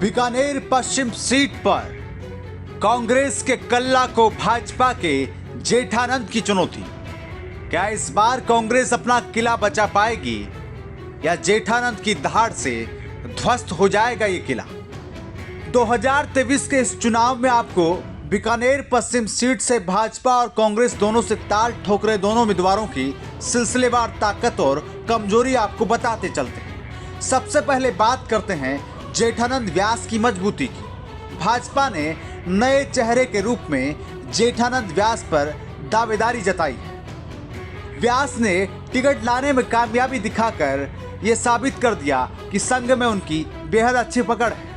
बीकानेर पश्चिम seat पर कांग्रेस के कल्ला को भाजपा के जेठानंद की चुनौती। क्या इस बार कांग्रेस अपना किला बचा पाएगी या जेठानंद की धाड़ से ध्वस्त हो जाएगा ये किला? 2023 के इस चुनाव में आपको बीकानेर पश्चिम सीट से भाजपा और कांग्रेस दोनों से ताल ठोक रहे दोनों उम्मीदवारों की सिलसिलेवार ताकत और कमजोरी आपको बताते चलते हैं। सबसे पहले बात करते हैं जेठानंद व्यास की मजबूती की। भाजपा ने नए चेहरे के रूप में जेठानंद व्यास पर दावेदारी जताई है। व्यास ने टिकट लाने में कामयाबी दिखाकर ये साबित कर दिया कि संघ में उनकी बेहद अच्छी पकड़ है।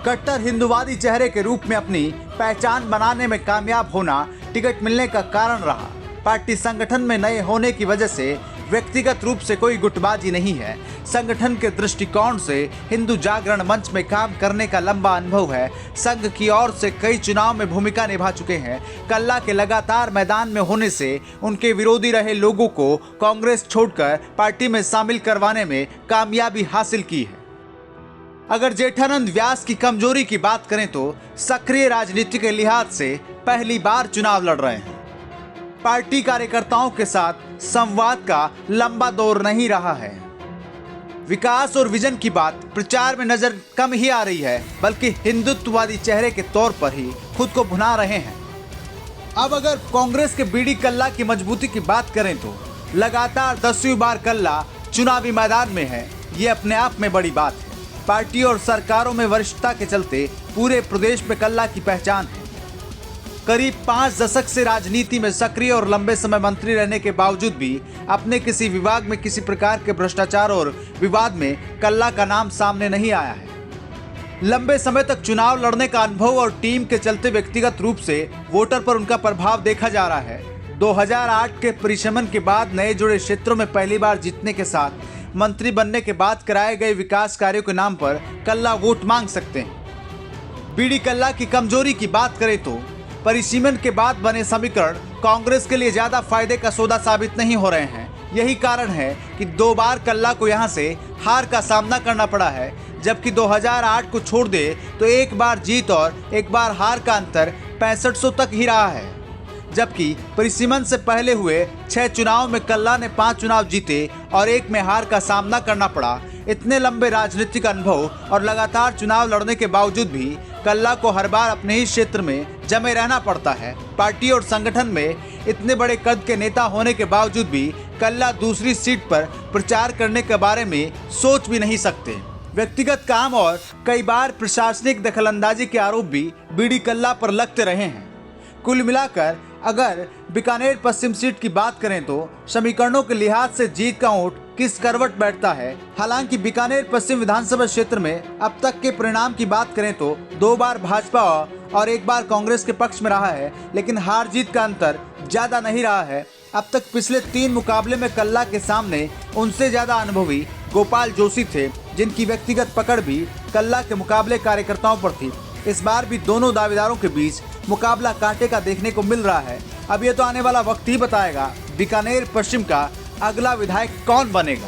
कट्टर हिंदुवादी चेहरे के रूप में अपनी पहचान बनाने में कामयाब होना टिकट मिलने का कारण रहा। पार्टी संगठन में नए होने की वजह से व्यक्तिगत रूप से कोई गुटबाजी नहीं है। संगठन के दृष्टिकोण से हिंदू जागरण मंच में काम करने का लंबा अनुभव है। संघ की ओर से कई चुनाव में भूमिका निभा चुके हैं। कल्ला के लगातार मैदान में होने से उनके विरोधी रहे लोगों को कांग्रेस छोड़कर पार्टी में शामिल करवाने में कामयाबी हासिल की है। अगर जेठानंद व्यास की कमजोरी की बात करें तो सक्रिय राजनीति के लिहाज से पहली बार चुनाव लड़ रहे हैं। पार्टी कार्यकर्ताओं के साथ संवाद का लंबा दौर नहीं रहा है। विकास और विजन की बात प्रचार में नजर कम ही आ रही है, बल्कि हिंदुत्ववादी चेहरे के तौर पर ही खुद को भुना रहे हैं। अब अगर कांग्रेस के बीडी कल्ला की मजबूती की बात करें तो लगातार 10वीं बार कल्ला चुनावी मैदान में है। ये अपने आप में बड़ी बात है। पार्टी और सरकारों में वरिष्ठता के चलते पूरे प्रदेश में कल्ला की पहचान है। करीब 5 दशक से राजनीति में सक्रिय और लंबे समय मंत्री रहने के बावजूद भी अपने किसी विभाग में किसी प्रकार के भ्रष्टाचार और विवाद में कल्ला का नाम सामने नहीं आया है। लंबे समय तक चुनाव लड़ने का अनुभव और टीम के चलते व्यक्तिगत रूप से वोटर पर उनका प्रभाव देखा जा रहा है। 2008 के परिशमन के बाद नए जुड़े क्षेत्रों में पहली बार जीतने के साथ मंत्री बनने के बाद कराए गए विकास कार्यों के नाम पर कल्ला वोट मांग सकते हैं। बीडी कल्ला की कमजोरी की बात करें तो परिसीमन के बाद बने समीकरण कांग्रेस के लिए ज्यादा फायदे का सौदा साबित नहीं हो रहे हैं। यही कारण है कि 2 बार कल्ला को यहां से हार का सामना करना पड़ा है। जबकि 2008 को छोड़ दे तो एक बार जीत और एक बार हार का अंतर 6500 तक ही रहा है। जबकि परिसीमन से पहले हुए 6 चुनाव में कल्ला ने 5 चुनाव जीते और 1 में हार का सामना करना पड़ा। इतने लंबे राजनीतिक अनुभव और लगातार चुनाव लड़ने के बावजूद भी कल्ला को हर बार अपने ही क्षेत्र में जमे रहना पड़ता है। पार्टी और संगठन में इतने बड़े कद के नेता होने के बावजूद भी कल्ला दूसरी सीट पर प्रचार करने के बारे में सोच भी नहीं सकते। व्यक्तिगत काम और कई बार प्रशासनिक दखलंदाजी के आरोप भी बीडी कल्ला पर लगते रहे हैं। कुल मिलाकर अगर बीकानेर पश्चिम सीट की बात करें तो समीकरणों के लिहाज से जीत का ऊंट किस करवट बैठता है। हालांकि बीकानेर पश्चिम विधानसभा क्षेत्र में अब तक के परिणाम की बात करें तो 2 बार भाजपा और 1 बार कांग्रेस के पक्ष में रहा है, लेकिन हार जीत का अंतर ज्यादा नहीं रहा है। अब तक पिछले 3 मुकाबले में कल्ला के सामने उनसे ज्यादा अनुभवी गोपाल जोशी थे, जिनकी व्यक्तिगत पकड़ भी कल्ला के मुकाबले कार्यकर्ताओं पर थी। इस बार भी दोनों दावेदारों के बीच मुकाबला कांटे का देखने को मिल रहा है। अब ये तो आने वाला वक्त ही बताएगा बीकानेर पश्चिम का अगला विधायक कौन बनेगा।